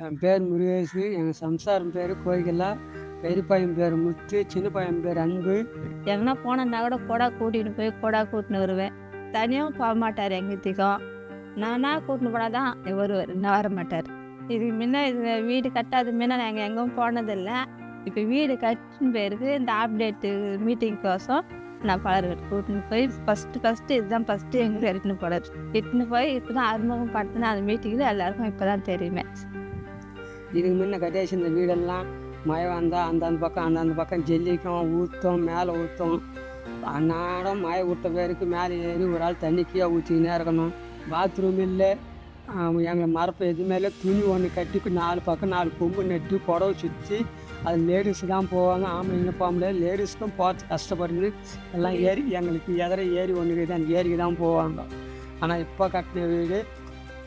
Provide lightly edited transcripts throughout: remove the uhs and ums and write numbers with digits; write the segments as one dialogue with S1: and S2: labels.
S1: என் பேர் முருகேசு, எங்கள் சம்சாரம் பேர் கோகிலா, பெரிய பையன் பேர் முத்து, சின்ன பையன் பேர் அன்பு.
S2: எங்கன்னா போனேன்னா கூட கொடா கூட்டின்னு போய் கொடா கூட்டின்னு வருவேன். தனியாகவும் போக மாட்டார் எங்கத்திக்கும். நானாக கூட்டின்னு போனால் தான் வருவார், இன்னும் வர மாட்டார். இதுக்கு முன்ன இது வீடு கட்டாத முன்ன நாங்கள் எங்கேயும் போனதில்லை. இப்போ வீடு கட்டின்னு போயிருக்கு. இந்த அப்டேட்டு மீட்டிங்கோசம் நான் பலர்கிட்ட கூட்டின்னு போய் ஃபஸ்ட்டு இதுதான் ஃபஸ்ட்டு எங்களுக்கு இட்டுன்னு போடாது. இட்டுன்னு போய் இப்போ தான் அறிமுகம் படுத்தினா அந்த மீட்டிங்கில் எல்லாருக்கும் இப்போ தான் தெரியுமே.
S1: இதுக்கு முன்ன கட்டியாச்சு இந்த வீடெல்லாம் மழை வந்தால் அந்தந்த பக்கம் ஜல்லிக்கும், ஊற்றும், மேலே ஊற்றும். அன்னாடம் மழை விட்ட பேருக்கு மேலே ஏறி ஒரு ஆள் தண்ணி கீழே ஊற்றிக்கினே இருக்கணும். பாத்ரூம் இல்லை, எங்கள் மரப்பை எதுவுமே இல்லை. துணி ஒன்று கட்டி 4 பக்கம் 4 கொம்பு நட்டு புடவை சுற்றி அது லேடிஸு தான் போவாங்க, ஆம்பளைங்க போக முடியாது. லேடிஸுக்கும் போகிறது கஷ்டப்படுது. எல்லாம் ஏறி எங்களுக்கு எதிர ஏரி ஒன்று தான், அந்த ஏரிக்கு தான் போவாங்க. ஆனால் இப்போ கட்டின வீடு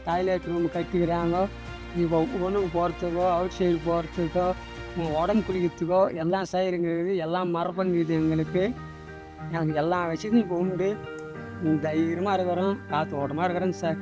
S1: டாய்லெட் ரூம் கட்டிக்கிறாங்க. இப்போ ஒன்றுக்கு போகிறதுக்கோ அவுட் சைடு போகிறதுக்கோ உடம்பு குளிக்கிறதுக்கோ எல்லாம் செய்கிறங்கிறது, எல்லாம் மரப்பங்குது எங்களுக்கு. எல்லா விஷயத்தையும் இப்போ உண்டு. தைரியமாக இருக்கிறோம், காற்று ஓட்டமாக இருக்கிறோங்க சார்.